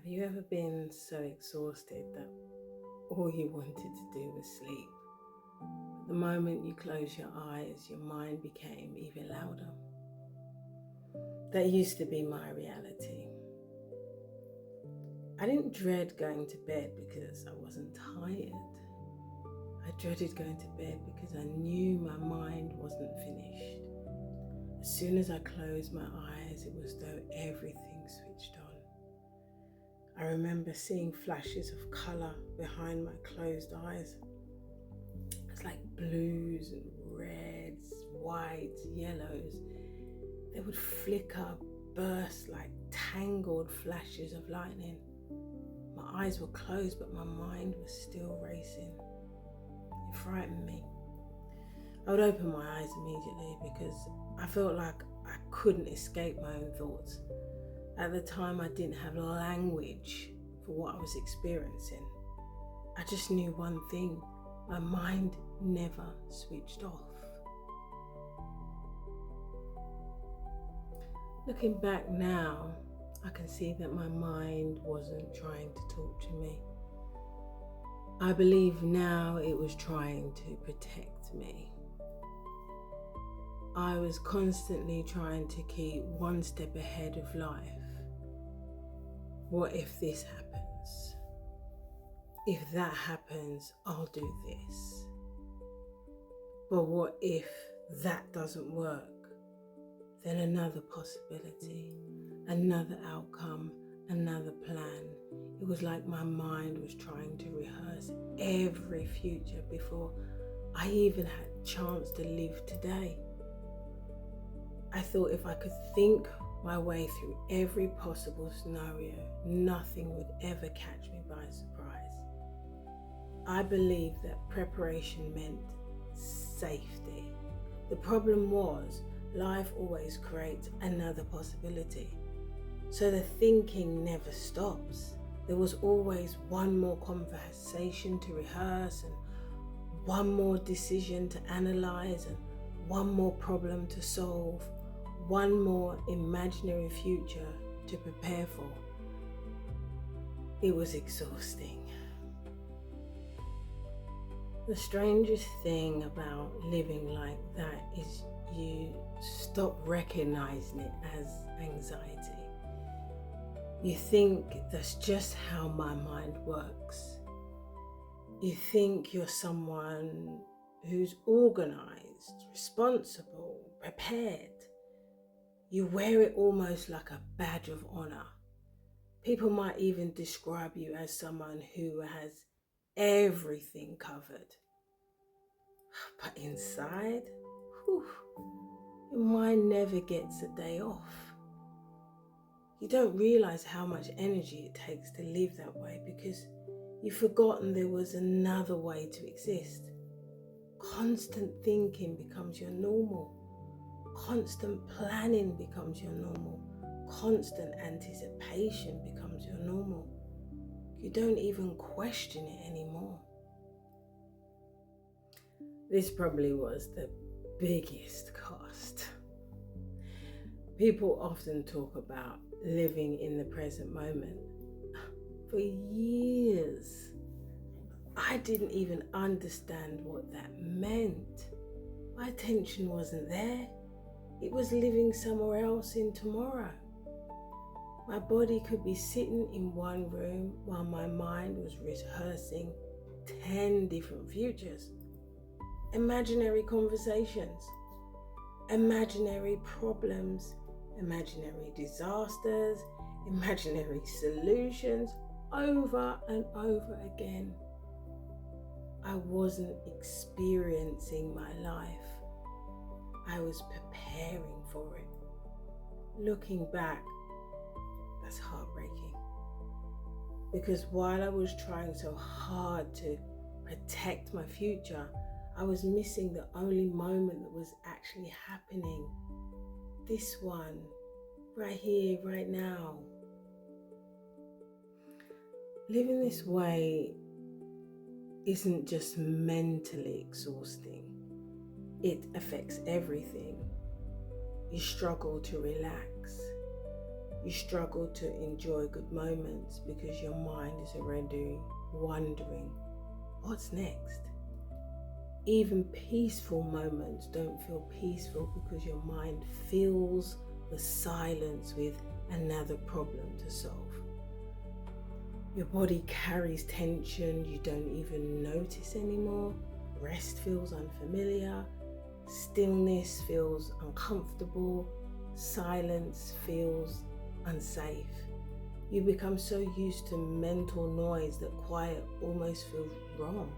you ever been so exhausted that all you wanted to do was sleep? The moment you close your eyes, your mind became even louder. That used to be my reality. I didn't dread going to bed because I wasn't tired. I dreaded going to bed because I knew my mind wasn't finished. As soon as I closed my eyes, it was as though everything switched on. I remember seeing flashes of colour behind my closed eyes. It's like blues and reds, whites, yellows. They would flicker, burst like tangled flashes of lightning. My eyes were closed, but my mind was still racing. It frightened me. I would open my eyes immediately because I felt like I couldn't escape my own thoughts. At the time, I didn't have language for what I was experiencing. I just knew one thing: my mind never switched off. Looking back now, I can see that my mind wasn't trying to talk to me. I believe now it was trying to protect me. I was constantly trying to keep one step ahead of life. What if this happens? If that happens, I'll do this. But what if that doesn't work? Then another possibility, another outcome, another plan. It was like my mind was trying to rehearse every future before I even had a chance to live today. I thought if I could think my way through every possible scenario, nothing would ever catch me by surprise. I believed that preparation meant safety. The problem was, life always creates another possibility. So the thinking never stops. There was always one more conversation to rehearse, and one more decision to analyze, and one more problem to solve, one more imaginary future to prepare for. It was exhausting. The strangest thing about living like that is you stop recognizing it as anxiety. You think that's just how my mind works. You think you're someone who's organized, responsible, prepared. You wear it almost like a badge of honor. People might even describe you as someone who has everything covered. But inside, your mind never gets a day off. You don't realize how much energy it takes to live that way because you've forgotten there was another way to exist. Constant thinking becomes your normal. Constant planning becomes your normal. Constant anticipation becomes your normal. You don't even question it anymore. This probably was the biggest cost. People often talk about living in the present moment. For years, I didn't even understand what that meant. My attention wasn't there. It was living somewhere else in tomorrow. My body could be sitting in one room while my mind was rehearsing 10 different futures. Imaginary conversations, imaginary problems, imaginary disasters, imaginary solutions, over and over again. I wasn't experiencing my life. I was preparing for it. Looking back, that's heartbreaking. Because while I was trying so hard to protect my future, I was missing the only moment that was actually happening. This one, right here, right now. Living this way isn't just mentally exhausting. It affects everything. You struggle to relax. You struggle to enjoy good moments because your mind is already wondering, what's next? Even peaceful moments don't feel peaceful because your mind fills the silence with another problem to solve. Your body carries tension you don't even notice anymore. Rest feels unfamiliar. Stillness feels uncomfortable. Silence feels unsafe. You become so used to mental noise that quiet almost feels wrong.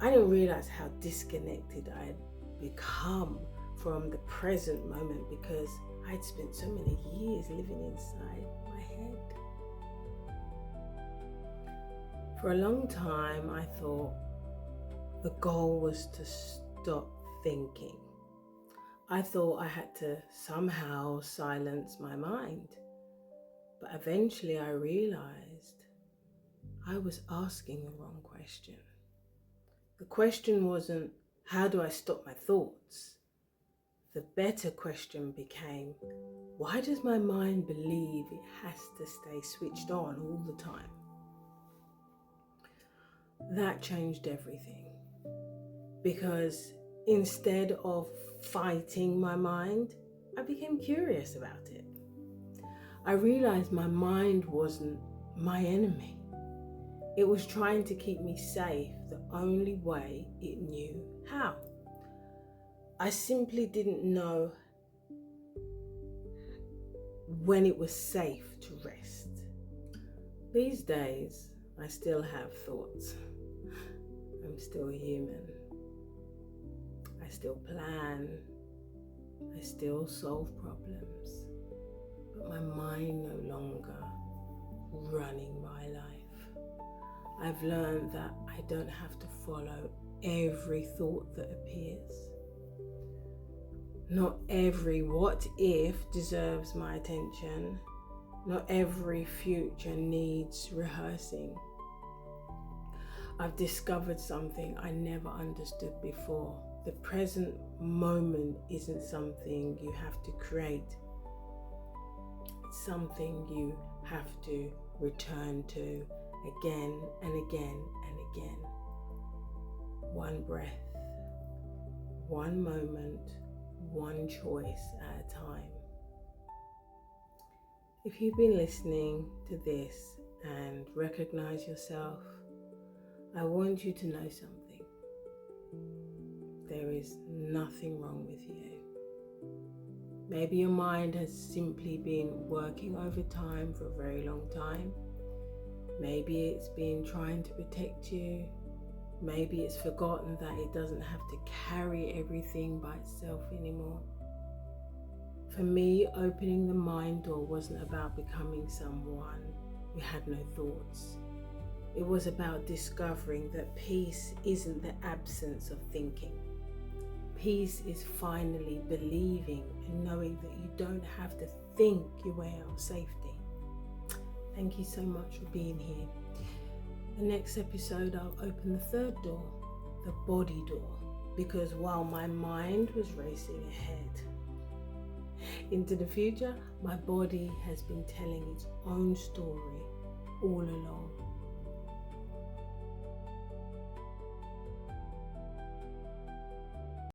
I didn't realize how disconnected I had become from the present moment because I'd spent so many years living inside my head. For a long time, I thought the goal was to stop thinking. I thought I had to somehow silence my mind. But eventually I realized I was asking the wrong question. The question wasn't, how do I stop my thoughts? The better question became, why does my mind believe it has to stay switched on all the time? That changed everything, because instead of fighting my mind, I became curious about it. I realized my mind wasn't my enemy. It was trying to keep me safe the only way it knew how. I simply didn't know when it was safe to rest. These days, I still have thoughts. I'm still human. I still plan. I still solve problems. But my mind no longer running my life. I've learned that I don't have to follow every thought that appears. Not every what if deserves my attention. Not every future needs rehearsing. I've discovered something I never understood before. The present moment isn't something you have to create. It's something you have to return to again and again and again. One breath, one moment, one choice at a time. If you've been listening to this and recognize yourself, I want you to know something. There is nothing wrong with you. Maybe your mind has simply been working overtime for a very long time. Maybe it's been trying to protect you. Maybe it's forgotten that it doesn't have to carry everything by itself anymore. For me, opening the mind door wasn't about becoming someone who had no thoughts. It was about discovering that peace isn't the absence of thinking. Peace is finally believing and knowing that you don't have to think your way out of safety. Thank you so much for being here. The next episode, I'll open the third door, the body door, because while my mind was racing ahead into the future, my body has been telling its own story all along.